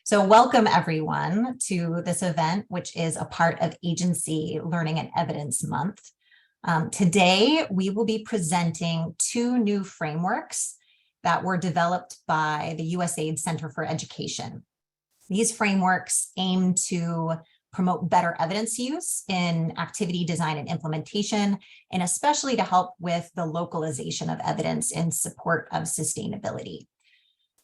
So welcome everyone to this event, which is a part of Agency Learning and Evidence Month. Today, we will be presenting two new frameworks that were developed by the USAID Center for Education. These frameworks aim to promote better evidence use in activity design and implementation, and especially to help with the localization of evidence in support of sustainability.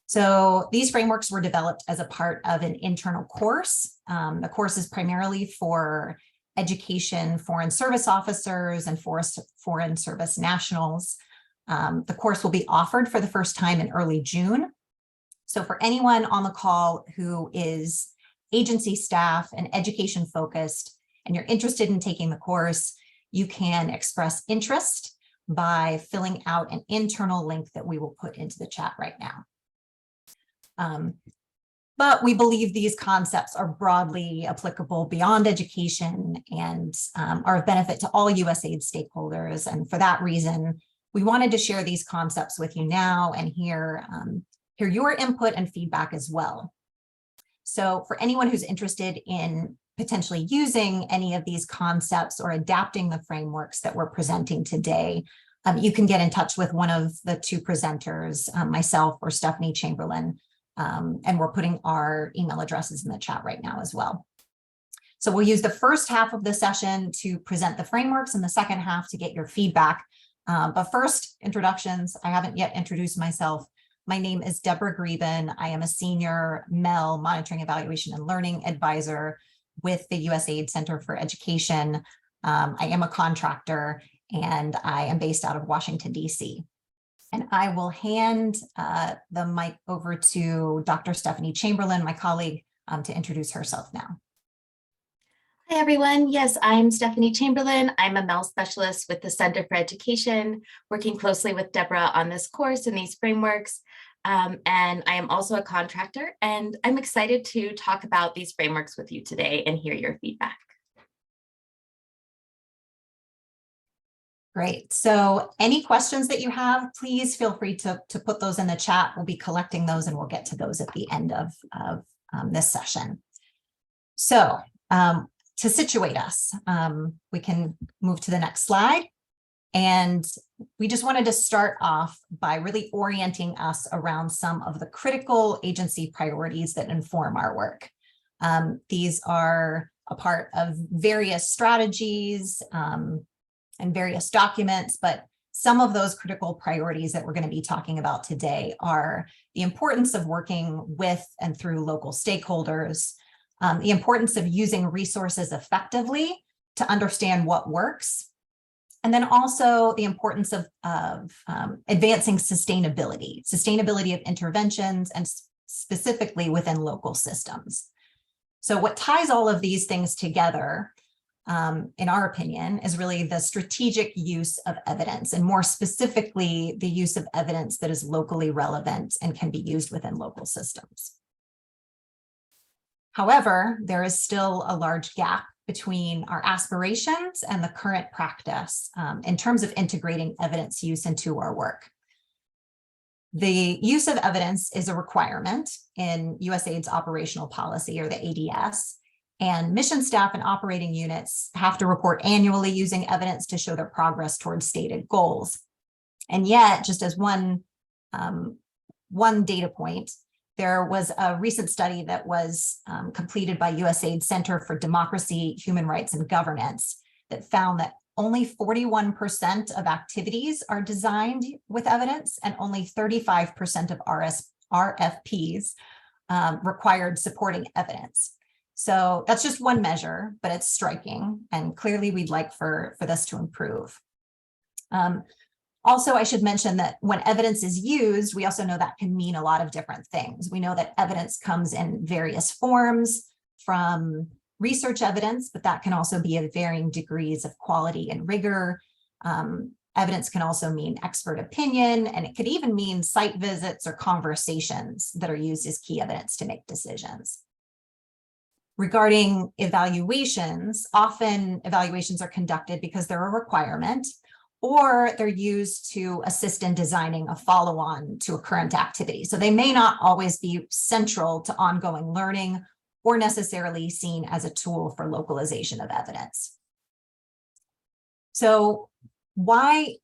So these frameworks were developed as a part of an internal course. The course is primarily for education foreign service officers and foreign service nationals. The course will be offered for the first time in early June. So for anyone on the call who is agency staff and education focused, and you're interested in taking the course, you can express interest by filling out an internal link that we will put into the chat right now. But we believe these concepts are broadly applicable beyond education and are of benefit to all USAID stakeholders. And for that reason, we wanted to share these concepts with you now and hear your input and feedback as well. So for anyone who's interested in potentially using any of these concepts or adapting the frameworks that we're presenting today, you can get in touch with one of the two presenters, myself or Stephanie Chamberlain. And we're putting our email addresses in the chat right now as well. So we'll use the first half of the session to present the frameworks and the second half to get your feedback. But first, introductions. I haven't yet introduced myself. My name is Deborah Greben. I am a senior MEL Monitoring, Evaluation, and Learning Advisor with the USAID Center for Education. I am a contractor, and I am based out of Washington, D.C. And I will hand the mic over to Dr. Stephanie Chamberlain, my colleague, to introduce herself now. Hi, everyone. Yes, I'm Stephanie Chamberlain. I'm a MEL specialist with the Center for Education, working closely with Deborah on this course and these frameworks. And I am also a contractor, and I'm excited to talk about these frameworks with you today and hear your feedback. Great. So any questions that you have, please feel free to put those in the chat. We'll be collecting those and we'll get to those at the end of this session. So to situate us, we can move to the next slide. And we just wanted to start off by really orienting us around some of the critical agency priorities that inform our work. These are a part of various strategies, and various documents, but some of those critical priorities that we're going to be talking about today are the importance of working with and through local stakeholders, the importance of using resources effectively to understand what works, and then also the importance of advancing sustainability of interventions, and specifically within local systems. So what ties all of these things together, in our opinion, is really the strategic use of evidence, and more specifically, the use of evidence that is locally relevant and can be used within local systems. However, there is still a large gap between our aspirations and the current practice in terms of integrating evidence use into our work. The use of evidence is a requirement in USAID's operational policy, or the ADS. And mission staff and operating units have to report annually using evidence to show their progress towards stated goals. And yet, just as one data point, there was a recent study that was completed by USAID Center for Democracy, Human Rights, and Governance that found that only 41% of activities are designed with evidence, and only 35% of RFPs required supporting evidence. So that's just one measure, but it's striking, and clearly we'd like for this to improve. Also, I should mention that when evidence is used, we also know that can mean a lot of different things. We know that evidence comes in various forms, from research evidence, but that can also be of varying degrees of quality and rigor. Evidence can also mean expert opinion, and it could even mean site visits or conversations that are used as key evidence to make decisions. Regarding evaluations, often evaluations are conducted because they're a requirement, or they're used to assist in designing a follow-on to a current activity. So they may not always be central to ongoing learning or necessarily seen as a tool for localization of evidence. So why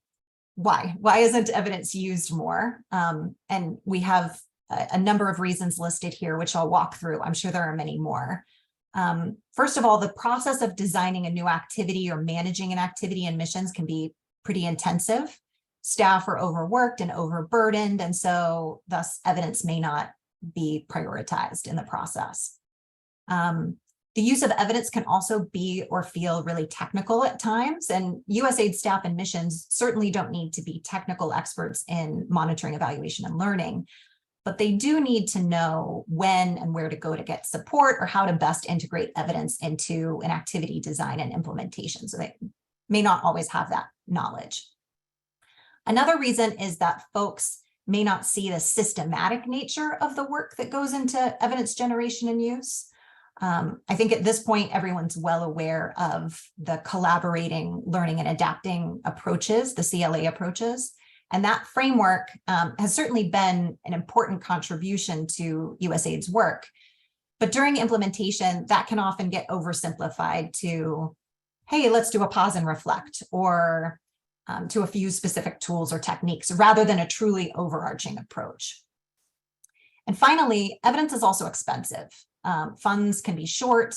isn't evidence used more? And we have a number of reasons listed here, which I'll walk through. I'm sure there are many more. First of all, the process of designing a new activity or managing an activity and missions can be pretty intensive. Staff are overworked and overburdened, and so thus evidence may not be prioritized in the process. The use of evidence can also be or feel really technical at times, and USAID staff and missions certainly don't need to be technical experts in monitoring, evaluation, and learning, but they do need to know when and where to go to get support or how to best integrate evidence into an activity design and implementation. So they may not always have that knowledge. Another reason is that folks may not see the systematic nature of the work that goes into evidence generation and use. I think at this point, everyone's well aware of the collaborating, learning, and adapting approaches, the CLA approaches. And that framework has certainly been an important contribution to USAID's work. But during implementation, that can often get oversimplified to, hey, let's do a pause and reflect, or to a few specific tools or techniques, rather than a truly overarching approach. And finally, evidence is also expensive. Funds can be short,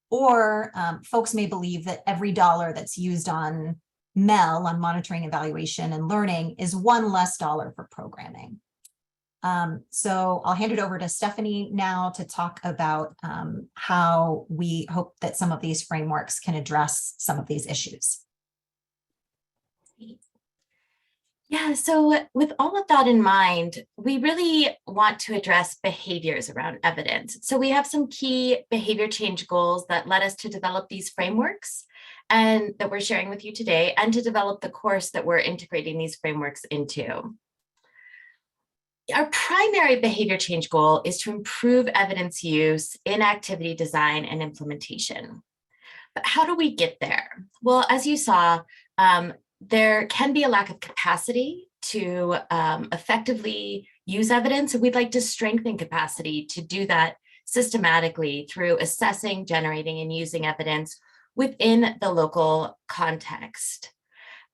or folks may believe that every dollar that's used on MEL, on monitoring, evaluation, and learning, is one less dollar for programming. So I'll hand it over to Stephanie now to talk about how we hope that some of these frameworks can address some of these issues. Yeah, so with all of that in mind, we really want to address behaviors around evidence. So we have some key behavior change goals that led us to develop these frameworks and that we're sharing with you today, and to develop the course that we're integrating these frameworks into. Our primary behavior change goal is to improve evidence use in activity design and implementation. But how do we get there? Well, as you saw, there can be a lack of capacity to effectively use evidence. And we'd like to strengthen capacity to do that systematically through assessing, generating, and using evidence within the local context.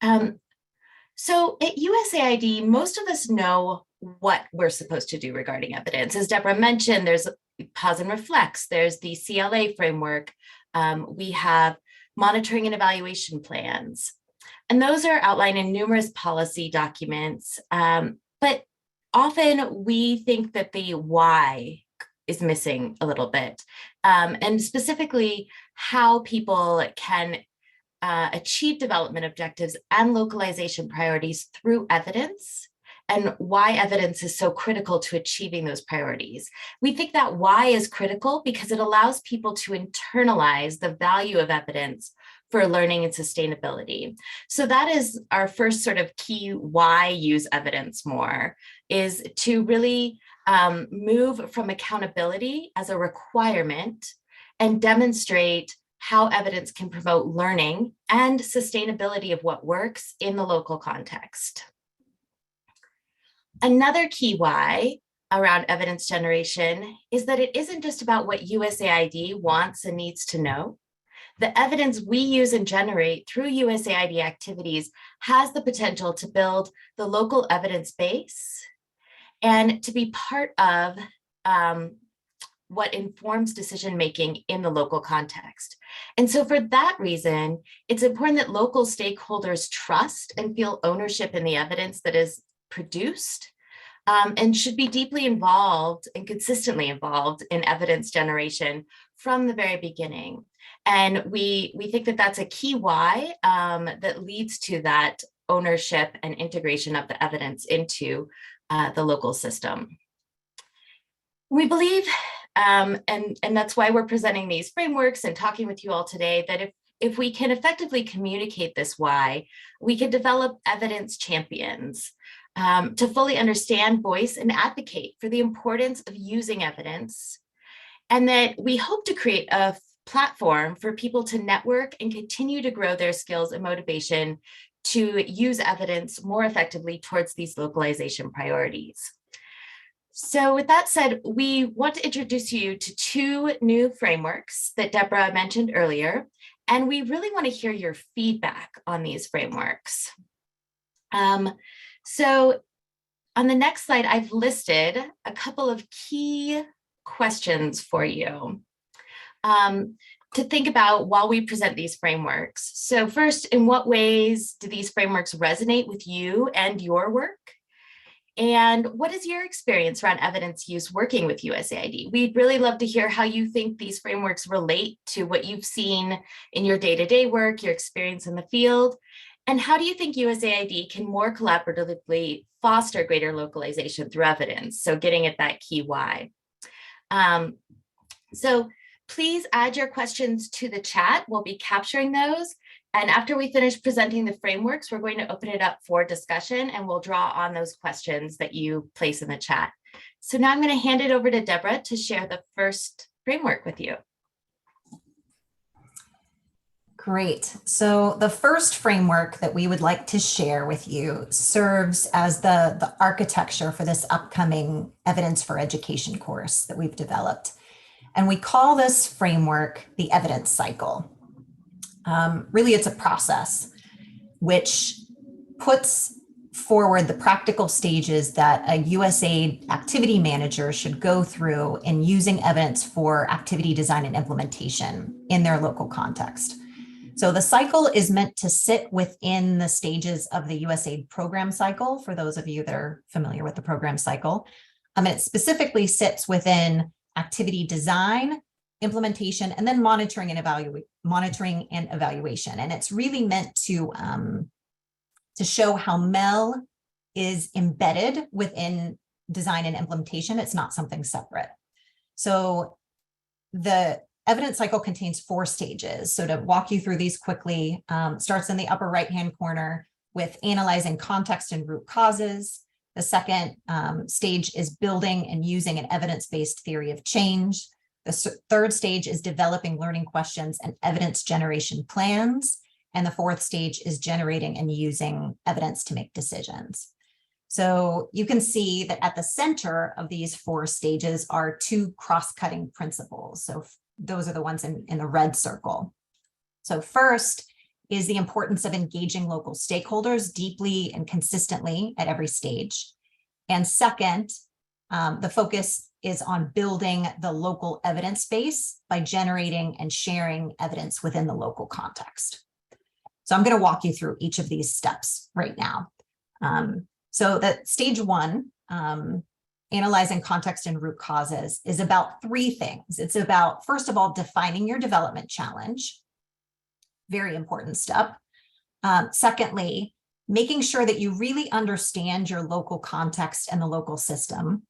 So at USAID, most of us know what we're supposed to do regarding evidence. As Deborah mentioned, there's pause and reflects, there's the CLA framework, we have monitoring and evaluation plans. And those are outlined in numerous policy documents, but often we think that the why is missing a little bit, and specifically how people can achieve development objectives and localization priorities through evidence, and why evidence is so critical to achieving those priorities. We think that why is critical because it allows people to internalize the value of evidence for learning and sustainability. So that is our first sort of key why use evidence more, is to really move from accountability as a requirement and demonstrate how evidence can promote learning and sustainability of what works in the local context. Another key why around evidence generation is that it isn't just about what USAID wants and needs to know. The evidence we use and generate through USAID activities has the potential to build the local evidence base and to be part of what informs decision-making in the local context. And so for that reason, it's important that local stakeholders trust and feel ownership in the evidence that is produced, and should be deeply involved and consistently involved in evidence generation from the very beginning. And we think that that's a key why that leads to that ownership and integration of the evidence into the local system. We believe, and that's why we're presenting these frameworks and talking with you all today, that if we can effectively communicate this why, we can develop evidence champions to fully understand, voice, and advocate for the importance of using evidence, and that we hope to create a platform for people to network and continue to grow their skills and motivation to use evidence more effectively towards these localization priorities. So with that said, we want to introduce you to two new frameworks that Deborah mentioned earlier, and we really want to hear your feedback on these frameworks. So on the next slide, I've listed a couple of key questions for you to think about while we present these frameworks. So first, in what ways do these frameworks resonate with you and your work? And what is your experience around evidence use working with USAID? We'd really love to hear how you think these frameworks relate to what you've seen in your day-to-day work, your experience in the field, and how do you think USAID can more collaboratively foster greater localization through evidence? So getting at that key why. So please add your questions to the chat. We'll be capturing those. And after we finish presenting the frameworks, we're going to open it up for discussion and we'll draw on those questions that you place in the chat. So now I'm going to hand it over to Deborah to share the first framework with you. Great. So the first framework that we would like to share with you serves as the architecture for this upcoming Evidence for Education course that we've developed. And we call this framework the evidence cycle. Really, it's a process which puts forward the practical stages that a USAID activity manager should go through in using evidence for activity design and implementation in their local context. So the cycle is meant to sit within the stages of the USAID program cycle, for those of you that are familiar with the program cycle. It specifically sits within activity design, implementation, and then monitoring and evaluation. And it's really meant to show how MEL is embedded within design and implementation. It's not something separate. So the evidence cycle contains 4 stages. So to walk you through these quickly, starts in the upper right-hand corner with analyzing context and root causes. The second stage is building and using an evidence-based theory of change. The third stage is developing learning questions and evidence generation plans. And the fourth stage is generating and using evidence to make decisions. So you can see that at the center of these 4 stages are 2 cross-cutting principles. So those are the ones in the red circle. So first is the importance of engaging local stakeholders deeply and consistently at every stage. And second, the focus is on building the local evidence base by generating and sharing evidence within the local context. So I'm going to walk you through each of these steps right now. So that stage 1, analyzing context and root causes, is about 3 things. It's about, first of all, defining your development challenge. Very important step. Secondly, making sure that you really understand your local context and the local system.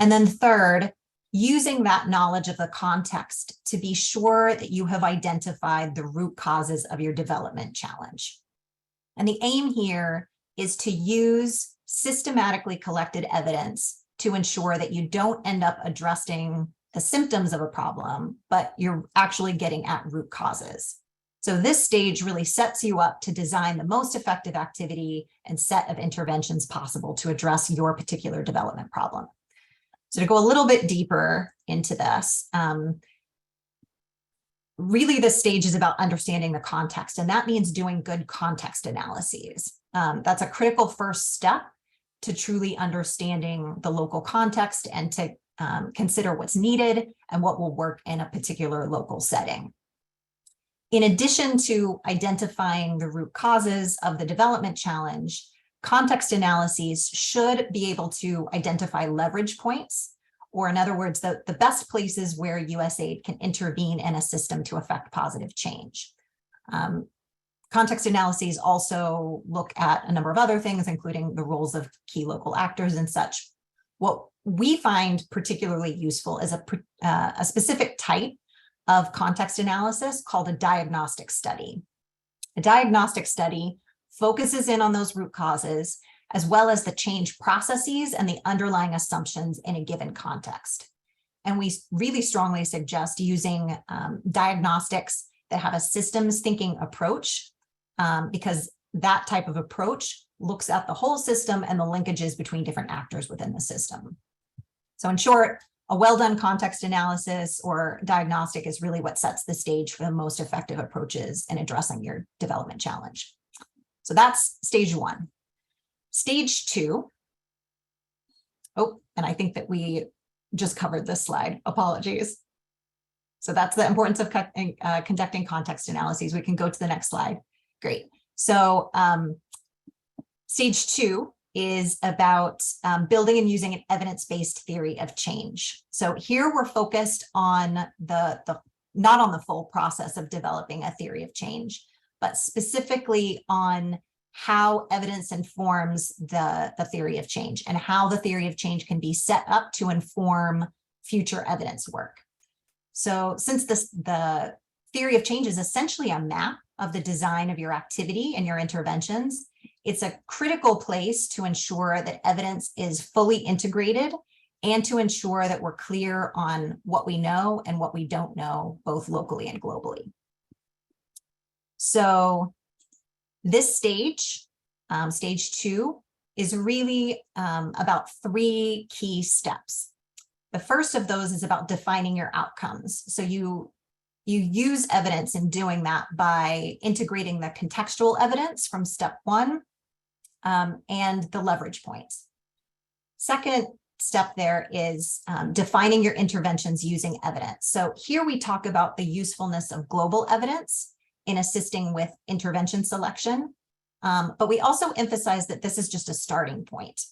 And then third, using that knowledge of the context to be sure that you have identified the root causes of your development challenge. And the aim here is to use systematically collected evidence to ensure that you don't end up addressing the symptoms of a problem, but you're actually getting at root causes. So this stage really sets you up to design the most effective activity and set of interventions possible to address your particular development problem. So to go a little bit deeper into this, really this stage is about understanding the context, and that means doing good context analyses. That's a critical first step to truly understanding the local context and to consider what's needed and what will work in a particular local setting. In addition to identifying the root causes of the development challenge, context analyses should be able to identify leverage points, or in other words, the best places where USAID can intervene in a system to affect positive change. Context analyses also look at a number of other things, including the roles of key local actors and such. What we find particularly useful is a specific type of context analysis called a diagnostic study. A diagnostic study focuses in on those root causes, as well as the change processes and the underlying assumptions in a given context. And we really strongly suggest using diagnostics that have a systems thinking approach, because that type of approach looks at the whole system and the linkages between different actors within the system. So in short, a well-done context analysis or diagnostic is really what sets the stage for the most effective approaches in addressing your development challenge. So that's stage one. Stage two. Oh, and I think that we just covered this slide. Apologies. So that's the importance of conducting context analyses. We can go to the next slide. Great. So stage two is about building and using an evidence-based theory of change. So here we're focused on not on the full process of developing a theory of change, but specifically on how evidence informs the theory of change and how the theory of change can be set up to inform future evidence work. So since the theory of change is essentially a map of the design of your activity and your interventions, it's a critical place to ensure that evidence is fully integrated and to ensure that we're clear on what we know and what we don't know, both locally and globally. So this stage, stage two, is really about three key steps. The first of those is about defining your outcomes. So you use evidence in doing that by integrating the contextual evidence from step one and the leverage points. Second step there is defining your interventions using evidence. So here we talk about the usefulness of global evidence in assisting with intervention selection, but we also emphasize that this is just a starting point.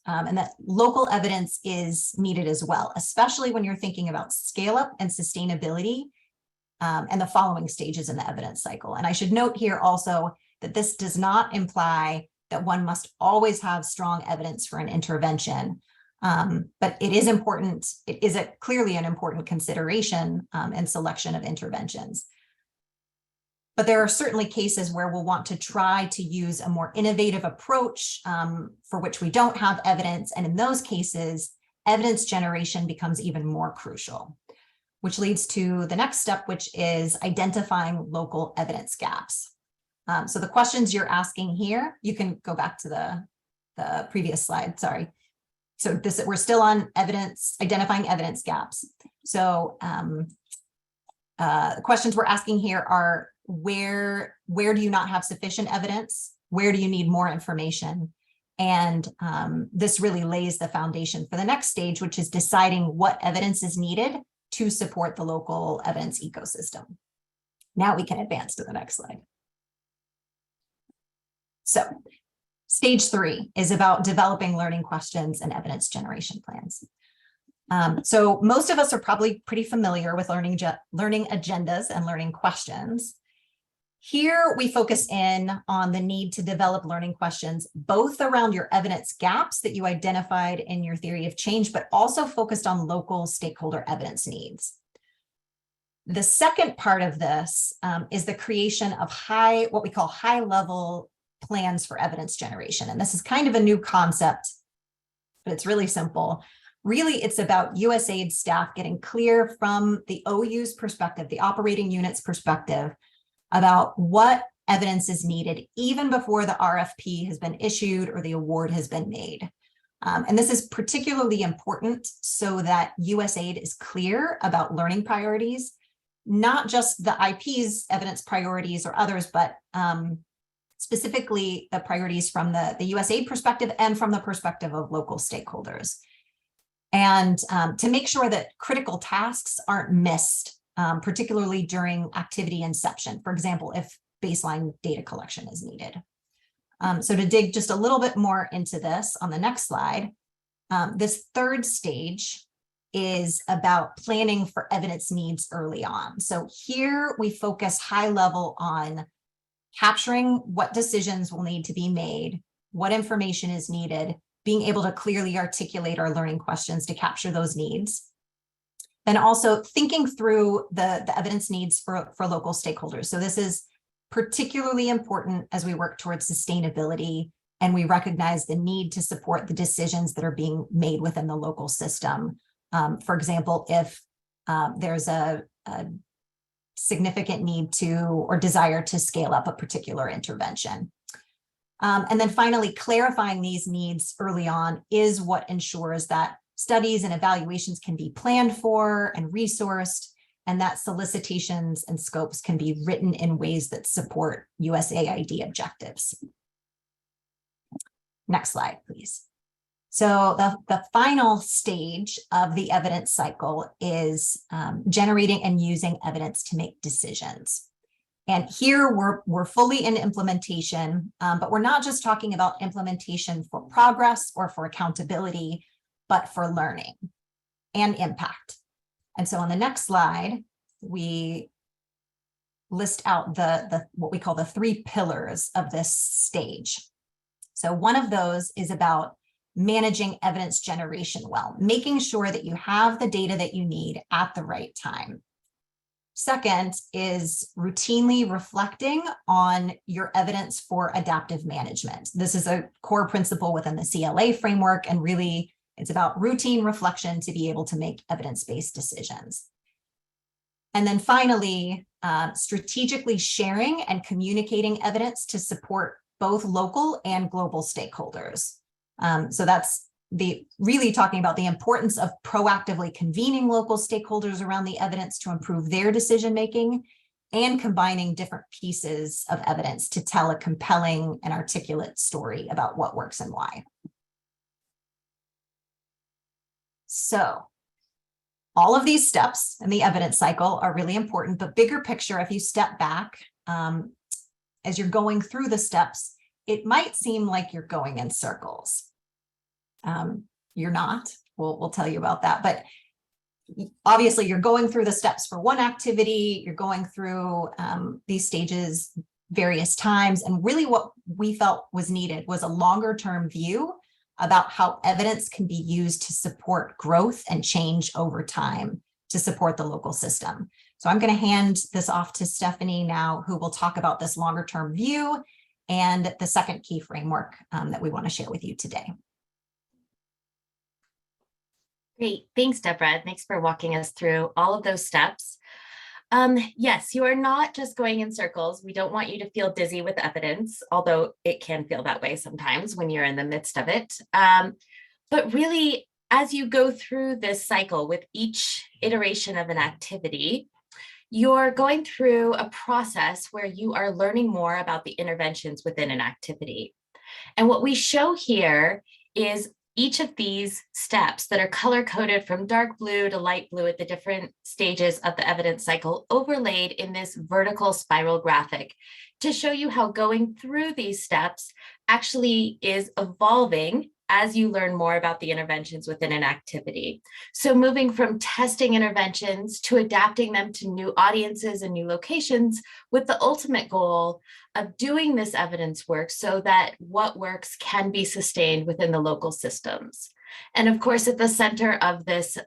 And that local evidence is needed as well, especially when you're thinking about scale up and sustainability and the following stages in the evidence cycle. And I should note here also that this does not imply that one must always have strong evidence for an intervention, but it is important. It is clearly an important consideration in selection of interventions. But there are certainly cases where we'll want to try to use a more innovative approach for which we don't have evidence. And in those cases, evidence generation becomes even more crucial, which leads to the next step, which is identifying local evidence gaps. So the questions you're asking here, you can go back to the previous slide, sorry. So we're still on evidence, identifying evidence gaps. So the questions we're asking here are, where do you not have sufficient evidence? Where do you need more information? And this really lays the foundation for the next stage, which is deciding what evidence is needed to support the local evidence ecosystem. Now we can advance to the next slide. So stage three is about developing learning questions and evidence generation plans. So most of us are probably pretty familiar with learning agendas and learning questions. Here we focus in on the need to develop learning questions, both around your evidence gaps that you identified in your theory of change, but also focused on local stakeholder evidence needs. The second part of this is the creation of what we call high-level plans for evidence generation. And this is kind of a new concept, but it's really simple. Really, it's about USAID staff getting clear from the OU's perspective, the operating unit's perspective, about what evidence is needed even before the RFP has been issued or the award has been made. And this is particularly important so that USAID is clear about learning priorities, not just the IP's evidence priorities or others, but specifically the priorities from the USAID perspective and from the perspective of local stakeholders. And to make sure that critical tasks aren't missed, particularly during activity inception, for example, if baseline data collection is needed. So to dig just a little bit more into this on the next slide, this third stage is about planning for evidence needs early on. So here we focus high level on capturing what decisions will need to be made, what information is needed, being able to clearly articulate our learning questions to capture those needs. Then also thinking through the evidence needs for local stakeholders. So this is particularly important as we work towards sustainability and we recognize the need to support the decisions that are being made within the local system. For example, if there's a significant need to or desire to scale up a particular intervention. And then finally, clarifying these needs early on is what ensures that studies and evaluations can be planned for and resourced, and that solicitations and scopes can be written in ways that support USAID objectives. Next slide, please. So the final stage of the evidence cycle is generating and using evidence to make decisions. And here we're fully in implementation, but we're not just talking about implementation for progress or for accountability, but for learning and impact. And so on the next slide, we list out what we call the 3 pillars of this stage. So one of those is about managing evidence generation well, making sure that you have the data that you need at the right time. Second is routinely reflecting on your evidence for adaptive management. This is a core principle within the CLA framework, and really it's about routine reflection to be able to make evidence-based decisions. And then finally, strategically sharing and communicating evidence to support both local and global stakeholders. So that's really talking about the importance of proactively convening local stakeholders around the evidence to improve their decision-making, and combining different pieces of evidence to tell a compelling and articulate story about what works and why. So all of these steps in the evidence cycle are really important, but bigger picture, if you step back, as you're going through the steps, it might seem like you're going in circles. You're not. We'll tell you about that. But obviously, you're going through the steps for one activity. You're going through these stages various times. And really what we felt was needed was a longer term view about how evidence can be used to support growth and change over time to support the local system. So I'm going to hand this off to Stephanie now, who will talk about this longer term view and the second key framework that we want to share with you today. Great. Thanks, Deborah. Thanks for walking us through all of those steps. Yes, you are not just going in circles. We don't want you to feel dizzy with evidence, although it can feel that way sometimes when you're in the midst of it. But really, as you go through this cycle with each iteration of an activity, you're going through a process where you are learning more about the interventions within an activity. And what we show here is each of these steps that are color-coded from dark blue to light blue at the different stages of the evidence cycle overlaid in this vertical spiral graphic to show you how going through these steps actually is evolving as you learn more about the interventions within an activity. So moving from testing interventions to adapting them to new audiences and new locations with the ultimate goal of doing this evidence work so that what works can be sustained within the local systems. And of course, at the center of this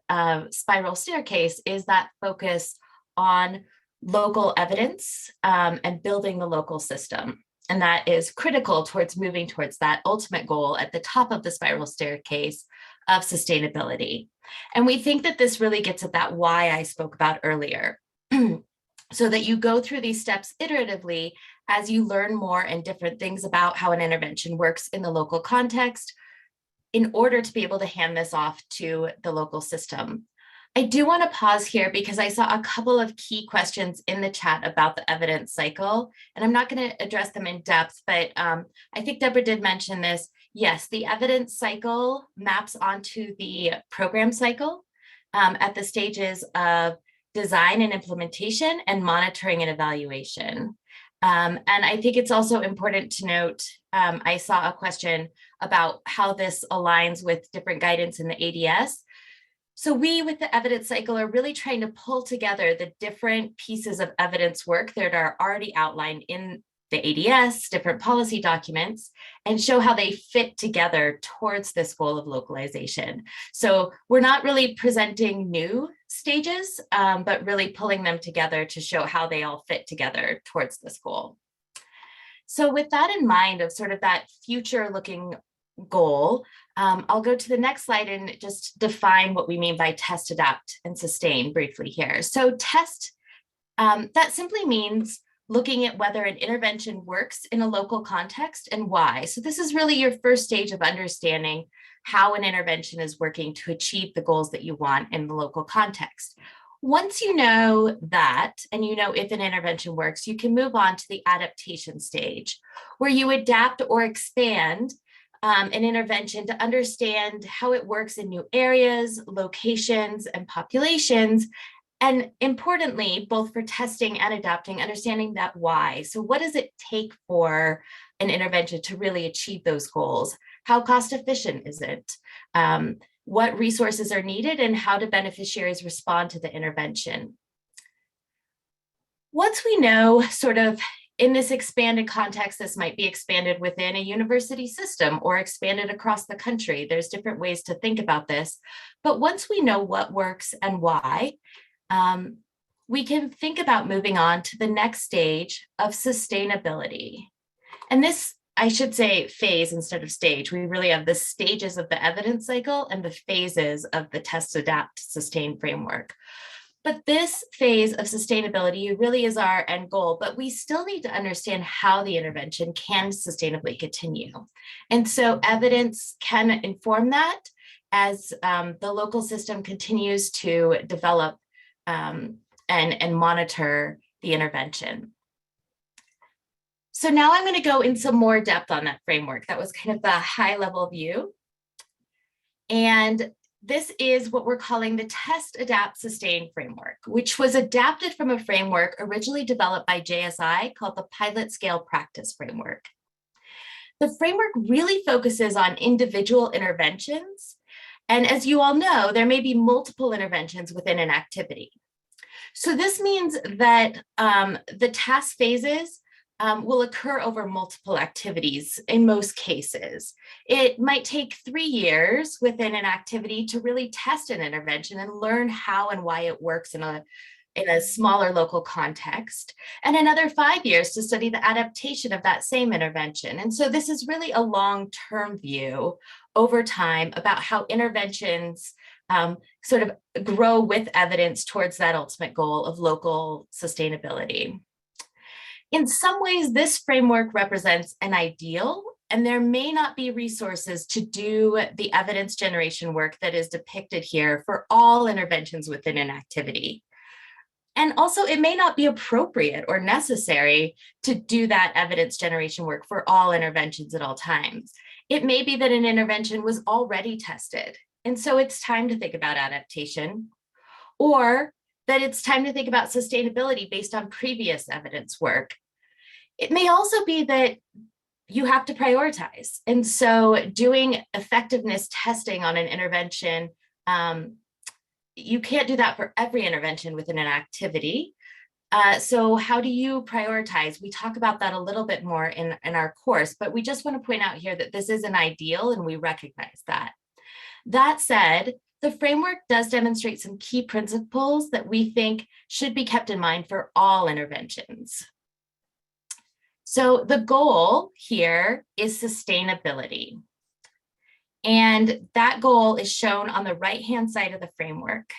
spiral staircase is that focus on local evidence and building the local system. And that is critical towards moving towards that ultimate goal at the top of the spiral staircase of sustainability. And we think that this really gets at that why I spoke about earlier, so that you go through these steps iteratively as you learn more and different things about how an intervention works in the local context in order to be able to hand this off to the local system. I do want to pause here because I saw a couple of key questions in the chat about the evidence cycle, and I'm not going to address them in depth, but I think Deborah did mention this. Yes, the evidence cycle maps onto the program cycle at the stages of design and implementation and monitoring and evaluation. And I think it's also important to note, I saw a question about how this aligns with different guidance in the ADS. So we, with the evidence cycle, are really trying to pull together the different pieces of evidence work that are already outlined in the ADS, different policy documents, and show how they fit together towards this goal of localization. So we're not really presenting new stages, but really pulling them together to show how they all fit together towards this goal. So with that in mind of sort of that future-looking goal, I'll go to the next slide and just define what we mean by test, adapt, and sustain briefly here. So test That simply means looking at whether an intervention works in a local context and why. So this is really your first stage of understanding how an intervention is working to achieve the goals that you want in the local context. Once you know that, and you know if an intervention works, you can move on to the adaptation stage, where you adapt or expand an intervention to understand how it works in new areas, locations, and populations. And importantly, both for testing and adapting, understanding that why. So what does it take for an intervention to really achieve those goals? How cost efficient is it? What resources are needed, and how do beneficiaries respond to the intervention? Once we know sort of in this expanded context, this might be expanded within a university system or expanded across the country. There's different ways to think about this. But once we know what works and why, we can think about moving on to the next stage of sustainability. And this, I should say phase instead of stage. We really have the stages of the evidence cycle and the phases of the test, adapt, sustain framework. But this phase of sustainability really is our end goal, but we still need to understand how the intervention can sustainably continue. And so evidence can inform that as the local system continues to develop and monitor the intervention. So now I'm going to go in some more depth on that framework. That was kind of the high level view. And this is what we're calling the Test, Adapt, Sustain framework, which was adapted from a framework originally developed by JSI called the Pilot Scale Practice Framework. The framework really focuses on individual interventions. And as you all know, there may be multiple interventions within an activity. So this means that the task phases will occur over multiple activities in most cases. It might take 3 years within an activity to really test an intervention and learn how and why it works in a smaller local context, and another 5 years to study the adaptation of that same intervention. And so this is really a long-term view over time about how interventions sort of grow with evidence towards that ultimate goal of local sustainability. In some ways, this framework represents an ideal, and there may not be resources to do the evidence generation work that is depicted here for all interventions within an activity. And also, it may not be appropriate or necessary to do that evidence generation work for all interventions at all times. It may be that an intervention was already tested, and so it's time to think about adaptation, or that it's time to think about sustainability based on previous evidence work. It may also be that you have to prioritize. And so doing effectiveness testing on an intervention, you can't do that for every intervention within an activity. So how do you prioritize? We talk about that a little bit more in our course, but we just want to point out here that this is an ideal and we recognize that. That said, the framework does demonstrate some key principles that we think should be kept in mind for all interventions. So the goal here is sustainability. And that goal is shown on the right-hand side of the framework.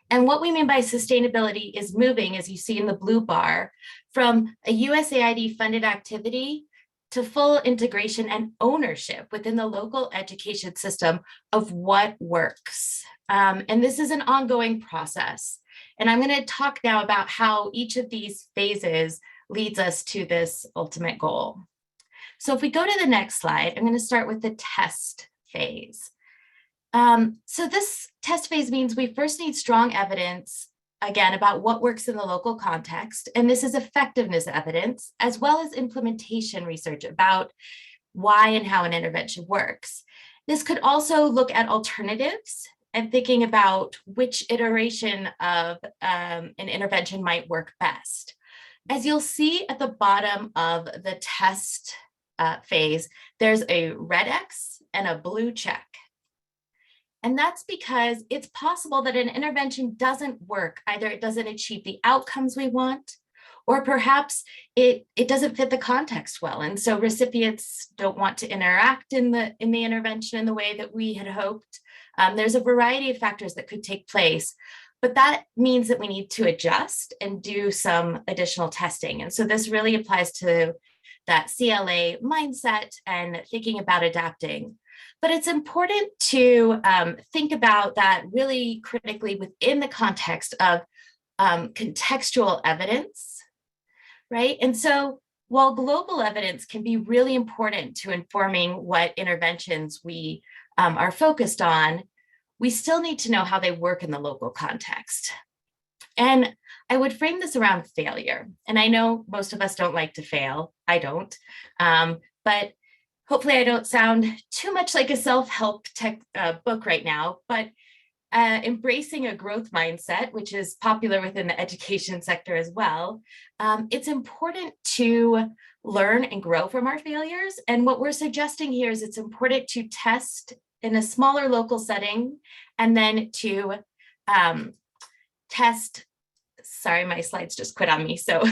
And what we mean by sustainability is moving, as you see in the blue bar, from a USAID funded activity to full integration and ownership within the local education system of what works. And this is an ongoing process. And I'm going to talk now about how each of these phases leads us to this ultimate goal. So if we go to the next slide, I'm going to start with the test phase. So this test phase means we first need strong evidence, again, about what works in the local context. And this is effectiveness evidence, as well as implementation research about why and how an intervention works. This could also look at alternatives and thinking about which iteration of an intervention might work best. As you'll see at the bottom of the test phase, there's a red X and a blue check. And that's because it's possible that an intervention doesn't work. Either it doesn't achieve the outcomes we want, or perhaps it doesn't fit the context well. And so recipients don't want to interact in the intervention in the way that we had hoped. There's a variety of factors that could take place. But that means that we need to adjust and do some additional testing. And so this really applies to that CLA mindset and thinking about adapting. But it's important to think about that really critically within the context of contextual evidence, right? And so while global evidence can be really important to informing what interventions we are focused on, we still need to know how they work in the local context. And I would frame this around failure. And I know most of us don't like to fail. I don't. But hopefully I don't sound too much like a self-help book right now, but embracing a growth mindset, which is popular within the education sector as well, it's important to learn and grow from our failures. And what we're suggesting here is it's important to test in a smaller local setting, and then to test, sorry, my slides just quit on me, so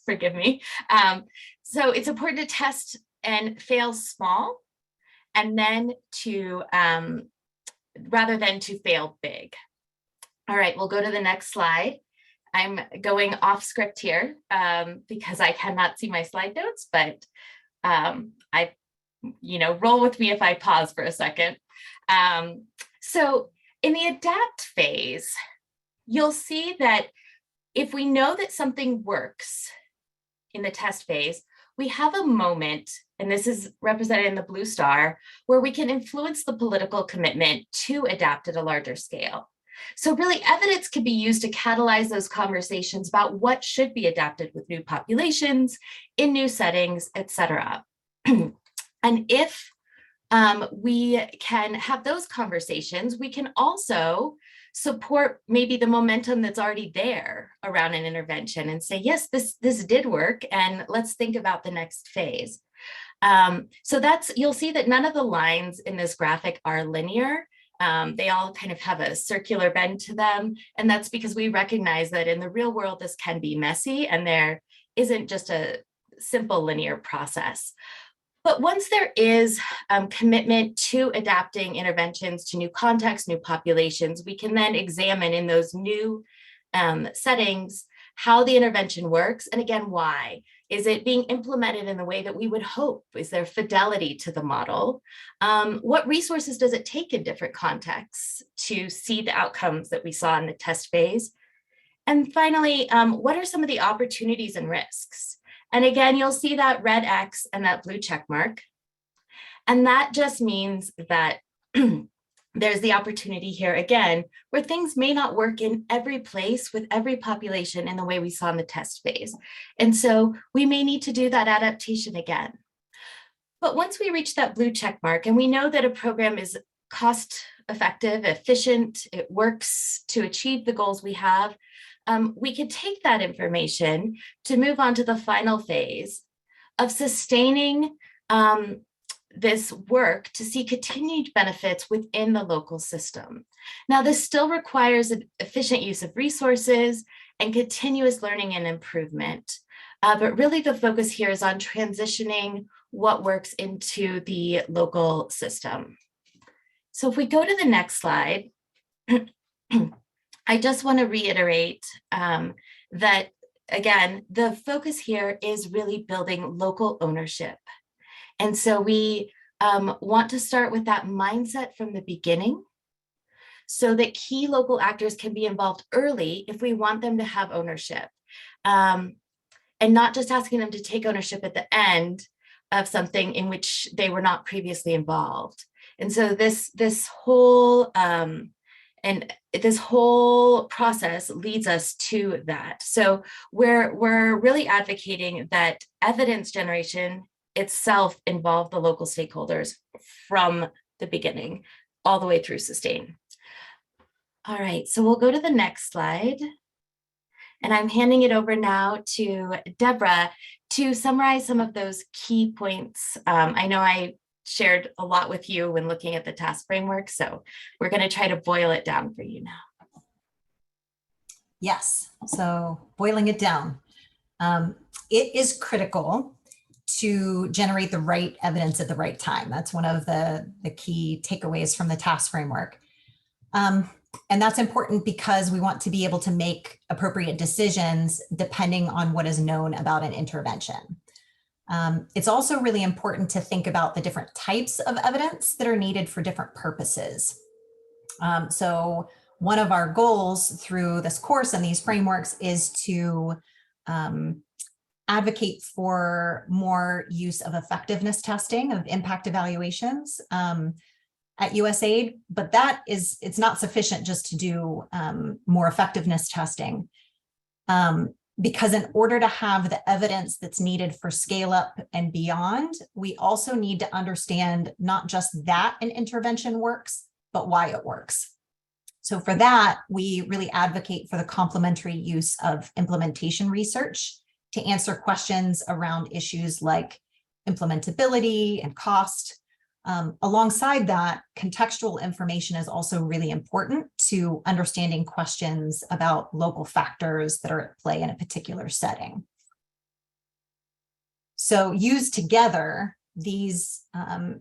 forgive me. So it's important to test and fail small, and then to, rather than to fail big. All right, we'll go to the next slide. I'm going off script here because I cannot see my slide notes, but roll with me if I pause for a second. So in the adapt phase, you'll see that if we know that something works in the test phase, we have a moment, and this is represented in the blue star, where we can influence the political commitment to adapt at a larger scale. So really, evidence can be used to catalyze those conversations about what should be adapted with new populations, in new settings, et cetera. And if we can have those conversations, we can also support maybe the momentum that's already there around an intervention and say, yes, this did work, and let's think about the next phase. So you'll see that none of the lines in this graphic are linear. They all kind of have a circular bend to them. And that's because we recognize that in the real world, this can be messy, and there isn't just a simple linear process. But once there is commitment to adapting interventions to new contexts, new populations, we can then examine in those new settings how the intervention works, and again, why. Is it being implemented in the way that we would hope? Is there fidelity to the model? What resources does it take in different contexts to see the outcomes that we saw in the test phase? And finally, what are some of the opportunities and risks? And again, you'll see that red X and that blue check mark. And that just means that there's the opportunity here again, where things may not work in every place with every population in the way we saw in the test phase. And so we may need to do that adaptation again. But once we reach that blue check mark and we know that a program is cost effective, efficient, it works to achieve the goals we have, we could take that information to move on to the final phase of sustaining this work to see continued benefits within the local system. Now, this still requires an efficient use of resources and continuous learning and improvement. But really the focus here is on transitioning what works into the local system. So if we go to the next slide, I just want to reiterate that, again, the focus here is really building local ownership. And so we want to start with that mindset from the beginning so that key local actors can be involved early if we want them to have ownership. And not just asking them to take ownership at the end of something in which they were not previously involved. And so this whole process leads us to that. So we're really advocating that evidence generation itself involve the local stakeholders from the beginning all the way through sustain. All right, so we'll go to the next slide. And I'm handing it over now to Deborah to summarize some of those key points. I know I shared a lot with you when looking at the task framework, so we're going to try to boil it down for you now. Yes, so boiling it down. It is critical to generate the right evidence at the right time. That's one of the key takeaways from the task framework. And that's important because we want to be able to make appropriate decisions depending on what is known about an intervention. It's also really important to think about the different types of evidence that are needed for different purposes. So one of our goals through this course and these frameworks is to advocate for more use of effectiveness testing, of impact evaluations at USAID, but it's not sufficient just to do more effectiveness testing. Because in order to have the evidence that's needed for scale up and beyond, we also need to understand not just that an intervention works, but why it works. So for that, we really advocate for the complementary use of implementation research to answer questions around issues like implementability and cost. Alongside that, contextual information is also really important to understanding questions about local factors that are at play in a particular setting. So used together, these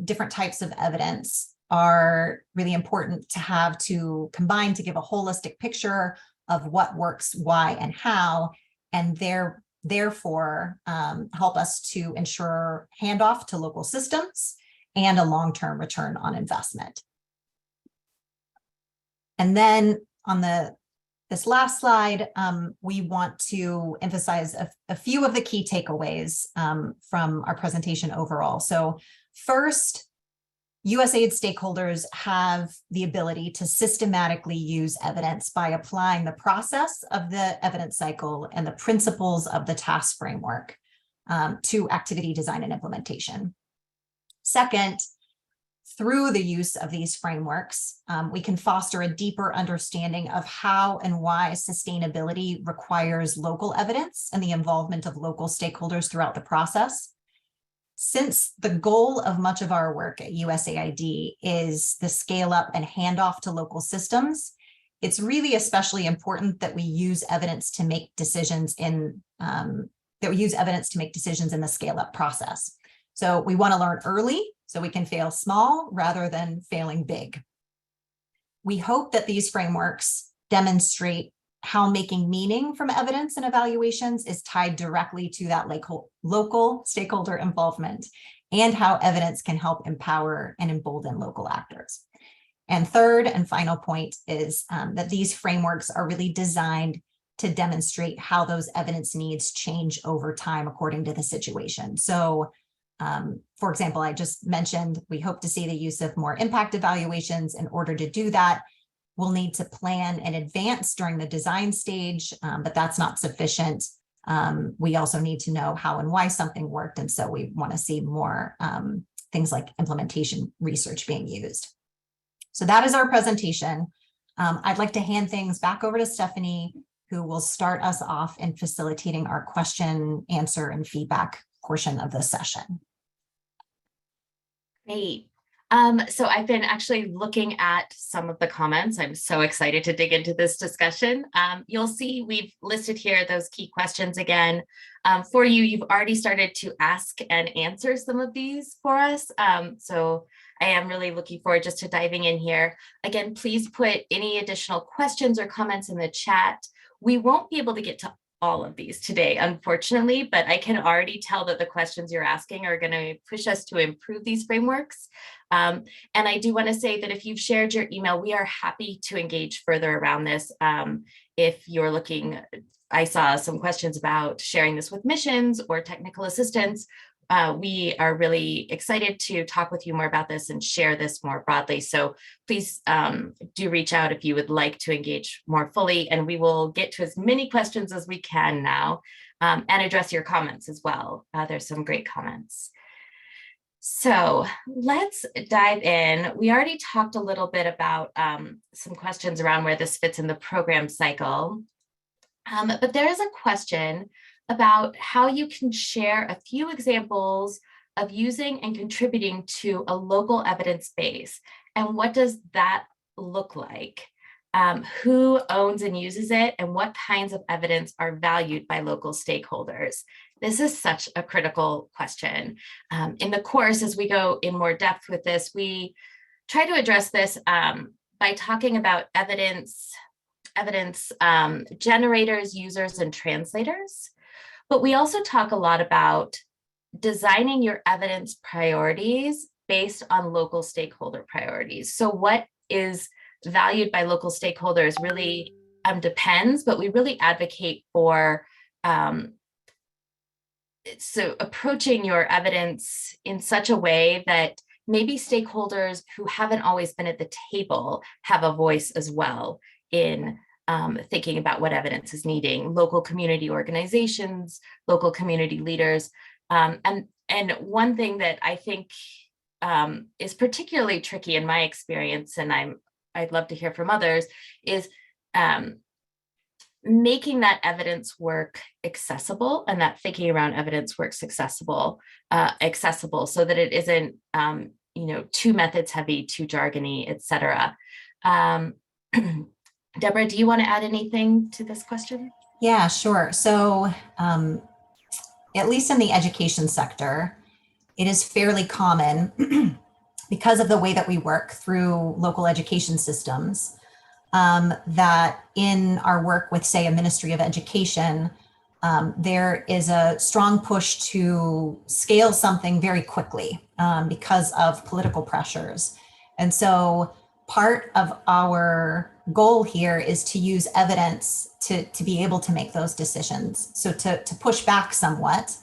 different types of evidence are really important to have to combine to give a holistic picture of what works, why, and how, and therefore help us to ensure handoff to local systems and a long-term return on investment. And then on this last slide, we want to emphasize a few of the key takeaways from our presentation overall. So first, USAID stakeholders have the ability to systematically use evidence by applying the process of the evidence cycle and the principles of the task framework to activity design and implementation. Second, through the use of these frameworks, we can foster a deeper understanding of how and why sustainability requires local evidence and the involvement of local stakeholders throughout the process. Since the goal of much of our work at USAID is the scale up and handoff to local systems, it's really especially important that we use evidence to make decisions in the scale up process. So we want to learn early so we can fail small rather than failing big. We hope that these frameworks demonstrate how making meaning from evidence and evaluations is tied directly to that local stakeholder involvement and how evidence can help empower and embolden local actors. And third and final point is that these frameworks are really designed to demonstrate how those evidence needs change over time according to the situation. So for example, I just mentioned we hope to see the use of more impact evaluations. In order to do that, we'll need to plan in advance during the design stage, but that's not sufficient. We also need to know how and why something worked. And so we want to see more things like implementation research being used. So that is our presentation. I'd like to hand things back over to Stephanie, who will start us off in facilitating our question, answer, and feedback portion of the session. Great. So I've been actually looking at some of the comments. I'm so excited to dig into this discussion. You'll see we've listed here those key questions again. For you, you've already started to ask and answer some of these for us. So I am really looking forward just to diving in here. Again, please put any additional questions or comments in the chat. We won't be able to get to all of these today, unfortunately, but I can already tell that the questions you're asking are going to push us to improve these frameworks. And I do want to say that if you've shared your email, we are happy to engage further around this. If you're looking, I saw some questions about sharing this with missions or technical assistance. We are really excited to talk with you more about this and share this more broadly. So please do reach out if you would like to engage more fully, and we will get to as many questions as we can now and address your comments as well. There's some great comments. So let's dive in. We already talked a little bit about some questions around where this fits in the program cycle, but there is a question about how you can share a few examples of using and contributing to a local evidence base. And what does that look like? Who owns and uses it, and what kinds of evidence are valued by local stakeholders? This is such a critical question. In the course, as we go in more depth with this, we try to address this by talking about evidence generators, users, and translators. But we also talk a lot about designing your evidence priorities based on local stakeholder priorities. So what is valued by local stakeholders really depends, but we really advocate for so approaching your evidence in such a way that maybe stakeholders who haven't always been at the table have a voice as well in thinking about what evidence is needing, local community organizations, local community leaders. And one thing that I think is particularly tricky in my experience, and I'd love to hear from others, is making that evidence work accessible, and that thinking around evidence works accessible so that it isn't too methods heavy, too jargony, etc. Deborah, do you want to add anything to this question? Yeah, sure. So at least in the education sector, it is fairly common because of the way that we work through local education systems, that in our work with, say, a Ministry of Education, there is a strong push to scale something very quickly because of political pressures. And so part of our goal here is to use evidence to be able to make those decisions. So to push back somewhat,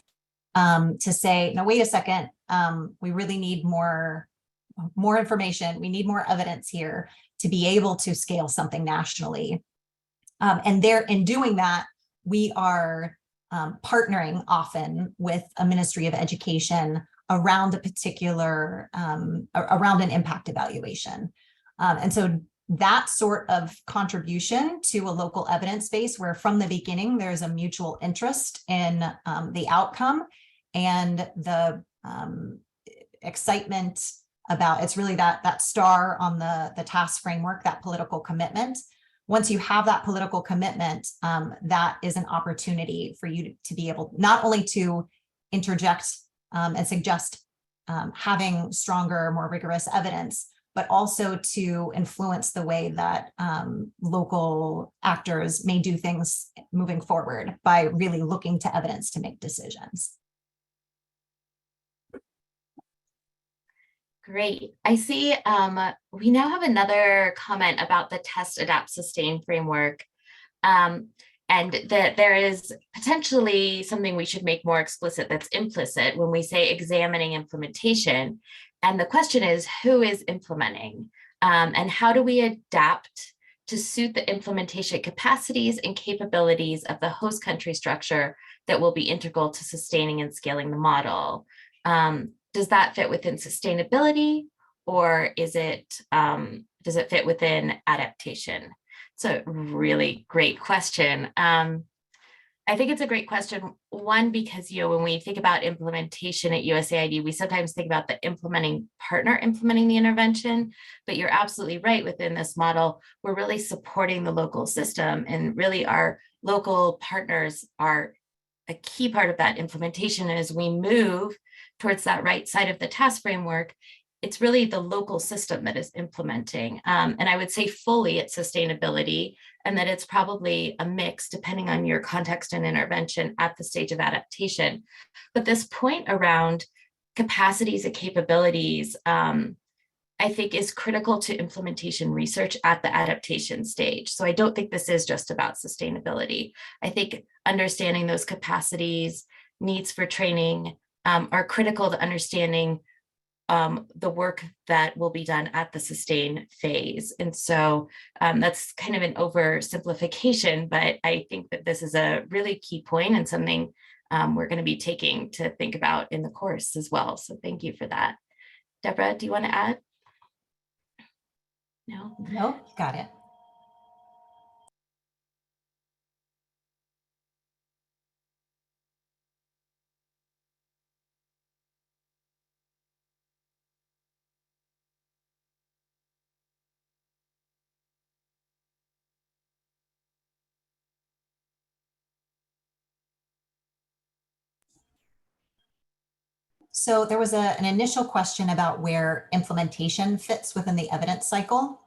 to say, no, wait a second, we really need more information. We need more evidence here to be able to scale something nationally. And there, in doing that, we are partnering often with a Ministry of Education around a particular, around an impact evaluation. And so that sort of contribution to a local evidence base, where from the beginning there's a mutual interest in the outcome and the excitement about, it's really that star on the task framework, that political commitment. Once you have that political commitment, that is an opportunity for you to be able not only to interject and suggest having stronger, more rigorous evidence, but also to influence the way that local actors may do things moving forward by really looking to evidence to make decisions. Great. I see we now have another comment about the test, adapt, sustain framework. And that there is potentially something we should make more explicit that's implicit when we say examining implementation. And the question is, who is implementing? And how do we adapt to suit the implementation capacities and capabilities of the host country structure that will be integral to sustaining and scaling the model? Does that fit within sustainability, or is it does it fit within adaptation? It's a really great question. I think it's a great question. One, because when we think about implementation at USAID, we sometimes think about the implementing partner implementing the intervention, but you're absolutely right. Within this model, we're really supporting the local system, and really our local partners are a key part of that implementation. As we move towards that right side of the task framework, it's really the local system that is implementing. And I would say fully it's sustainability, and that it's probably a mix depending on your context and intervention at the stage of adaptation. But this point around capacities and capabilities, I think is critical to implementation research at the adaptation stage. So I don't think this is just about sustainability. I think understanding those capacities, needs for training, are critical to understanding the work that will be done at the sustain phase. And so that's kind of an oversimplification, but I think that this is a really key point and something we're going to be taking to think about in the course as well. So thank you for that. Deborah, do you want to add? No? Nope, got it. So there was an initial question about where implementation fits within the evidence cycle.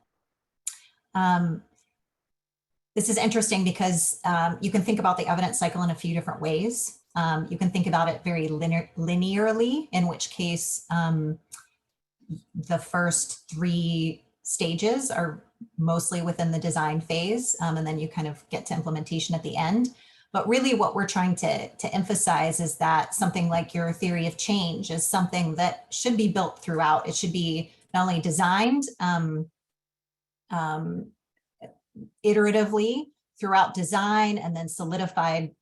This is interesting because you can think about the evidence cycle in a few different ways. You can think about it very linearly, in which case the first 3 stages are mostly within the design phase, and then you kind of get to implementation at the end. But really what we're trying to emphasize is that something like your theory of change is something that should be built throughout. It should be not only designed iteratively throughout design and then solidified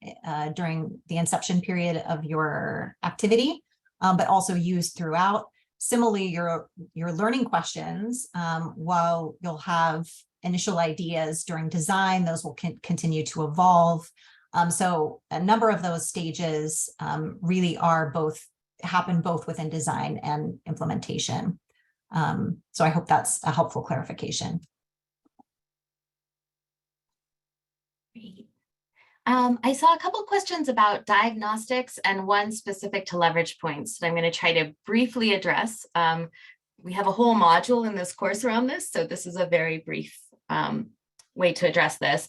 during the inception period of your activity, but also used throughout. Similarly, your learning questions, while you'll have initial ideas during design, those will continue to evolve. So a number of those stages really are happen both within design and implementation. So I hope that's a helpful clarification. Great. I saw a couple questions about diagnostics and one specific to leverage points that I'm going to try to briefly address. We have a whole module in this course around this, so this is a very brief way to address this.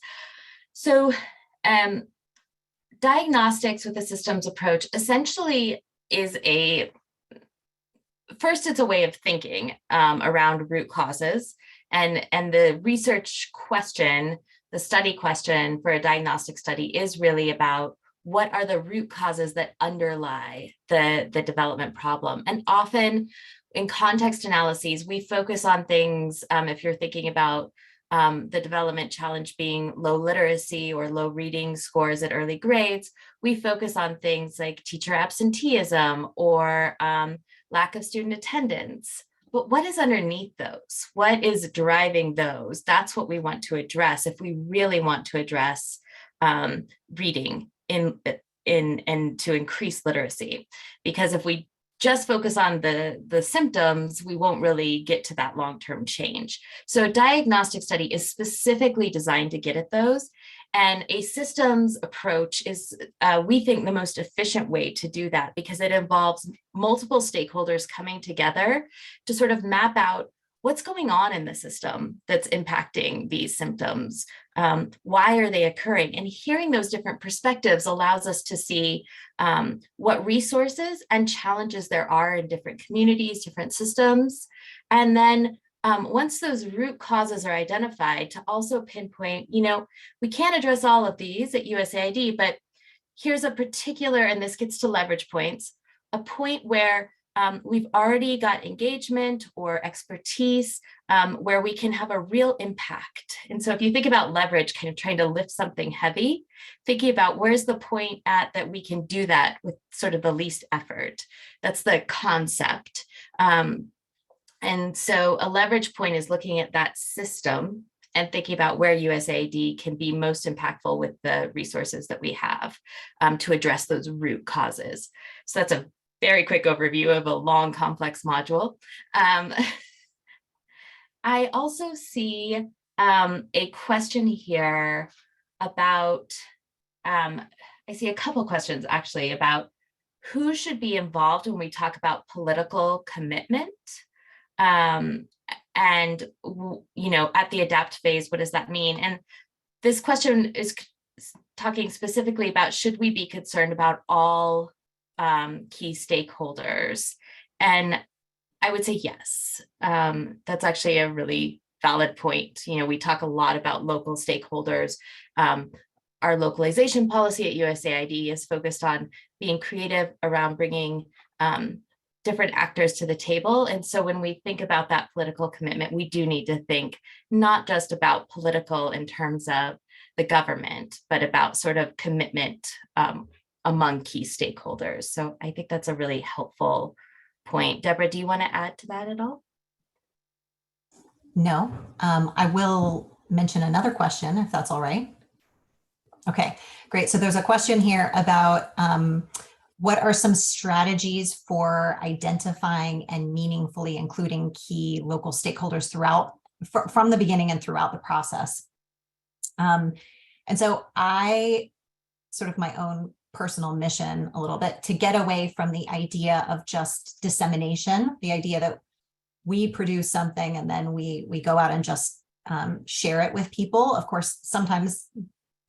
So diagnostics with a systems approach essentially is first, it's a way of thinking around root causes, and the research question, the study question for a diagnostic study is really about what are the root causes that underlie the development problem. And often in context analyses, we focus on things, if you're thinking about the development challenge being low literacy or low reading scores at early grades, we focus on things like teacher absenteeism or lack of student attendance. But what is underneath those? What is driving those? That's what we want to address if we really want to address reading and to increase literacy. Because if we just focus on the symptoms, we won't really get to that long-term change. So a diagnostic study is specifically designed to get at those. And a systems approach is, we think, the most efficient way to do that because it involves multiple stakeholders coming together to sort of map out what's going on in the system that's impacting these symptoms. Why are they occurring? And hearing those different perspectives allows us to see what resources and challenges there are in different communities, different systems. And then once those root causes are identified, to also pinpoint, we can't address all of these at USAID, but here's a particular, and this gets to leverage points, a point where we've already got engagement or expertise where we can have a real impact. And so if you think about leverage, kind of trying to lift something heavy, thinking about where's the point at that we can do that with sort of the least effort. That's the concept. And so a leverage point is looking at that system and thinking about where USAID can be most impactful with the resources that we have to address those root causes. So that's a very quick overview of a long, complex module. I also see a question here about, I see a couple questions actually about who should be involved when we talk about political commitment. And, at the adapt phase, what does that mean? And this question is talking specifically about, should we be concerned about all key stakeholders? And I would say yes. That's actually a really valid point. We talk a lot about local stakeholders. Our localization policy at USAID is focused on being creative around bringing different actors to the table. And so when we think about that political commitment, we do need to think not just about political in terms of the government, but about sort of commitment among key stakeholders. So I think that's a really helpful point. Deborah, do you want to add to that at all? No, I will mention another question if that's all right. Okay, great. So there's a question here about what are some strategies for identifying and meaningfully including key local stakeholders from the beginning and throughout the process? And so I sort of my own personal mission a little bit to get away from the idea of just dissemination, the idea that we produce something and then we go out and just share it with people. Of course, sometimes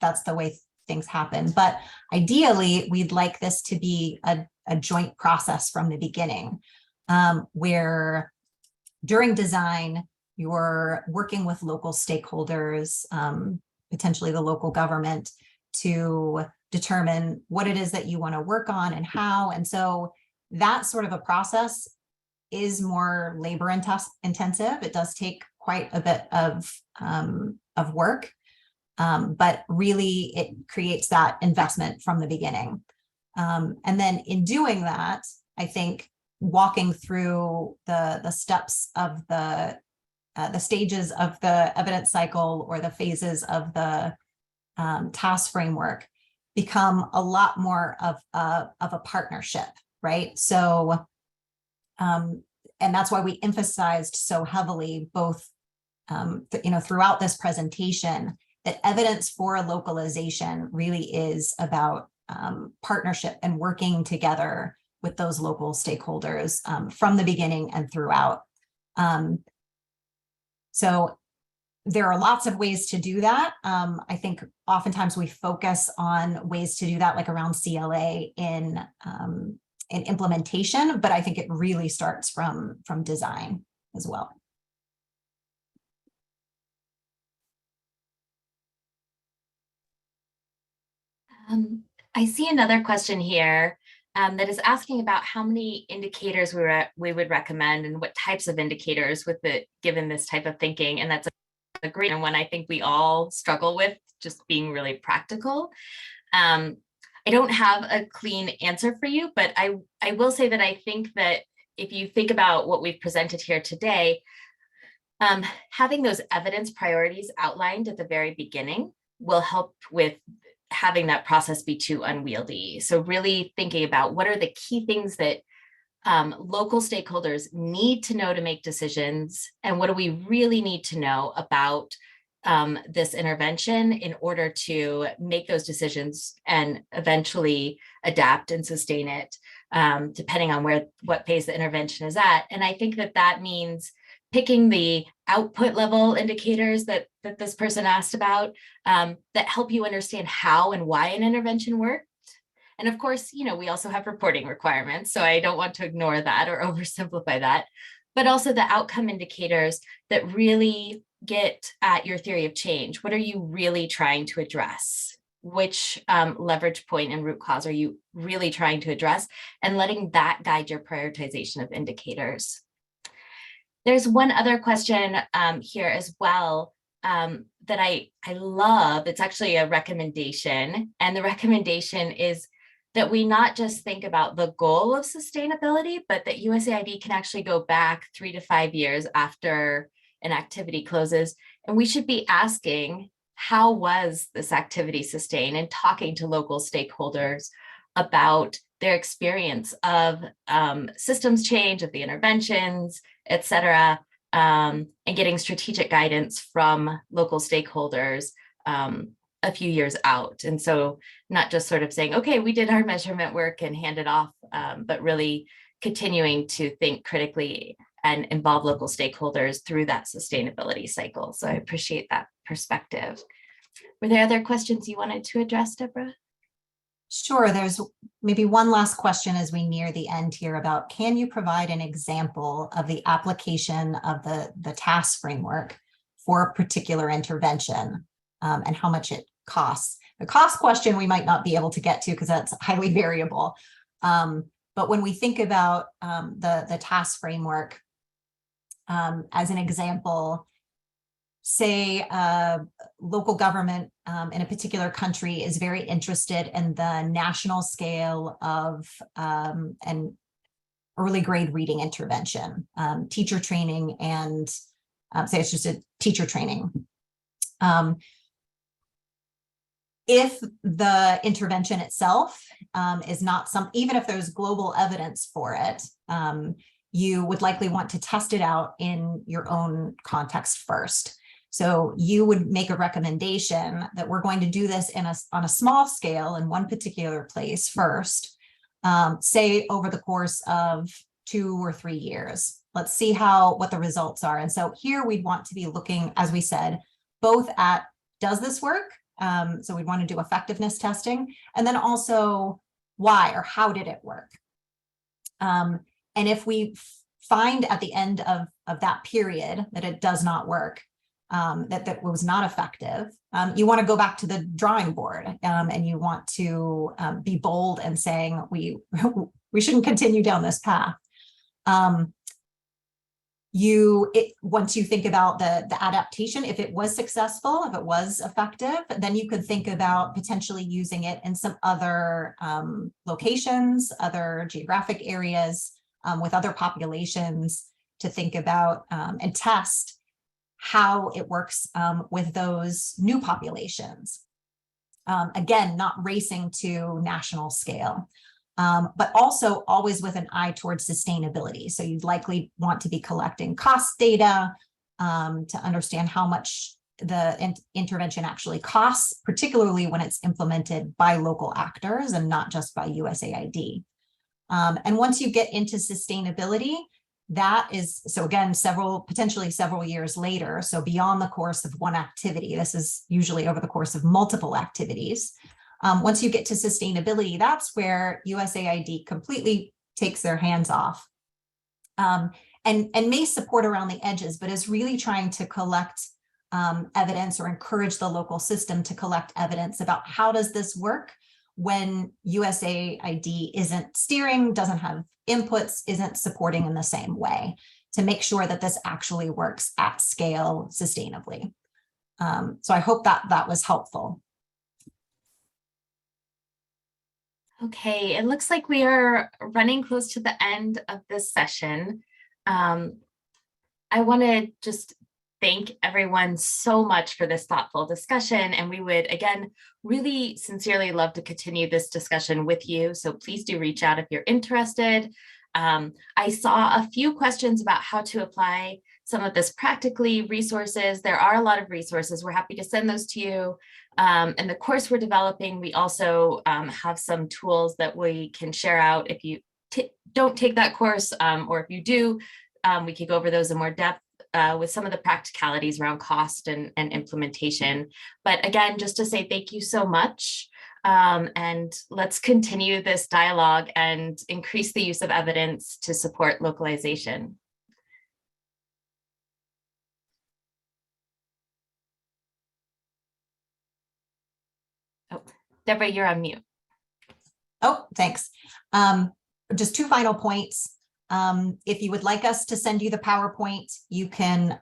that's the way things happen, but ideally we'd like this to be a joint process from the beginning, where during design, you're working with local stakeholders, potentially the local government, to determine what it is that you want to work on and how. And so that sort of a process is more labor intensive. It does take quite a bit of work, but really it creates that investment from the beginning. And then in doing that, I think walking through the steps of the stages of the evidence cycle or the phases of the task framework become a lot more of a partnership, right? So, and that's why we emphasized so heavily both, throughout this presentation, that evidence for localization really is about partnership and working together with those local stakeholders from the beginning and throughout. So there are lots of ways to do that. I think oftentimes we focus on ways to do that, like around CLA in implementation, but I think it really starts from design as well. I see another question here that is asking about how many indicators we would recommend and what types of indicators given this type of thinking. And that's a great one I think we all struggle with, just being really practical. I don't have a clean answer for you, but I will say that I think that if you think about what we've presented here today, having those evidence priorities outlined at the very beginning will help with having that process be too unwieldy. So really thinking about what are the key things that local stakeholders need to know to make decisions, and what do we really need to know about this intervention in order to make those decisions and eventually adapt and sustain it, depending on what phase the intervention is at. And I think that means picking the output level indicators that this person asked about, that help you understand how and why an intervention worked. And of course, we also have reporting requirements, so I don't want to ignore that or oversimplify that, but also the outcome indicators that really get at your theory of change. What are you really trying to address? Which leverage point and root cause are you really trying to address? And letting that guide your prioritization of indicators. There's one other question here as well that I love. It's actually a recommendation, and the recommendation is that we not just think about the goal of sustainability, but that USAID can actually go back 3 to 5 years after an activity closes, and we should be asking, how was this activity sustained, and talking to local stakeholders about their experience of systems change, of the interventions, et cetera, and getting strategic guidance from local stakeholders a few years out. And so not just sort of saying, okay, we did our measurement work and hand it off, but really continuing to think critically and involve local stakeholders through that sustainability cycle. So I appreciate that perspective. Were there other questions you wanted to address, Deborah? Sure, there's maybe one last question as we near the end here about, can you provide an example of the application of the task framework for a particular intervention, and how much it costs? The cost question we might not be able to get to because that's highly variable. But when we think about the task framework, as an example, say local government in a particular country is very interested in the national scale of an early grade reading intervention, teacher training, and say it's just a teacher training. If the intervention itself is not even if there's global evidence for it, you would likely want to test it out in your own context first. So you would make a recommendation that we're going to do this on a small scale in one particular place first, say over the course of 2 or 3 years. let's see what the results are. And so here we'd want to be looking, as we said, both at, does this work? So we'd want to do effectiveness testing, and then also why or how did it work? And if we find at the end of that period that it does not work, that was not effective, you want to go back to the drawing board, and you want to be bold and saying we shouldn't continue down this path. Once you think about the adaptation, if it was successful, if it was effective, then you could think about potentially using it in some other locations, other geographic areas, with other populations, to think about and test how it works with those new populations. Again, not racing to national scale. But also always with an eye towards sustainability. So you'd likely want to be collecting cost data to understand how much the intervention actually costs, particularly when it's implemented by local actors and not just by USAID. And once you get into sustainability, that is, so again, potentially several years later, so beyond the course of one activity, this is usually over the course of multiple activities. Once you get to sustainability, that's where USAID completely takes their hands off, and may support around the edges, but is really trying to collect evidence or encourage the local system to collect evidence about how does this work when USAID isn't steering, doesn't have inputs, isn't supporting in the same way, to make sure that this actually works at scale sustainably. So I hope that was helpful. Okay, it looks like we are running close to the end of this session. I want to just thank everyone so much for this thoughtful discussion, and we would, again, really sincerely love to continue this discussion with you. So please do reach out if you're interested. I saw a few questions about how to apply some of this practically, resources. There are a lot of resources. We're happy to send those to you. And the course we're developing, we also have some tools that we can share out if you don't take that course, or if you do, we could go over those in more depth with some of the practicalities around cost and implementation. But again, just to say thank you so much. And let's continue this dialogue and increase the use of evidence to support localization. Oh, Deborah, you're on mute. Oh, thanks. Just two final points. If you would like us to send you the PowerPoint, you can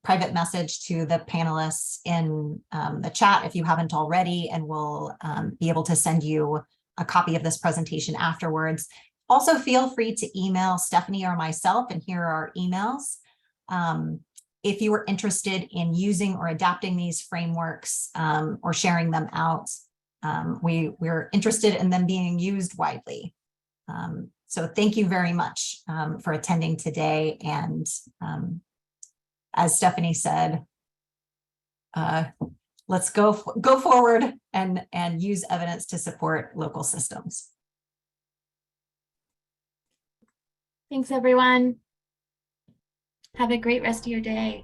private message to the panelists in the chat if you haven't already, and we'll be able to send you a copy of this presentation afterwards. Also, feel free to email Stephanie or myself, and here are our emails. If you are interested in using or adapting these frameworks or sharing them out, we're interested in them being used widely. So thank you very much for attending today. And as Stephanie said, let's go forward and use evidence to support local systems. Thanks, everyone. Have a great rest of your day.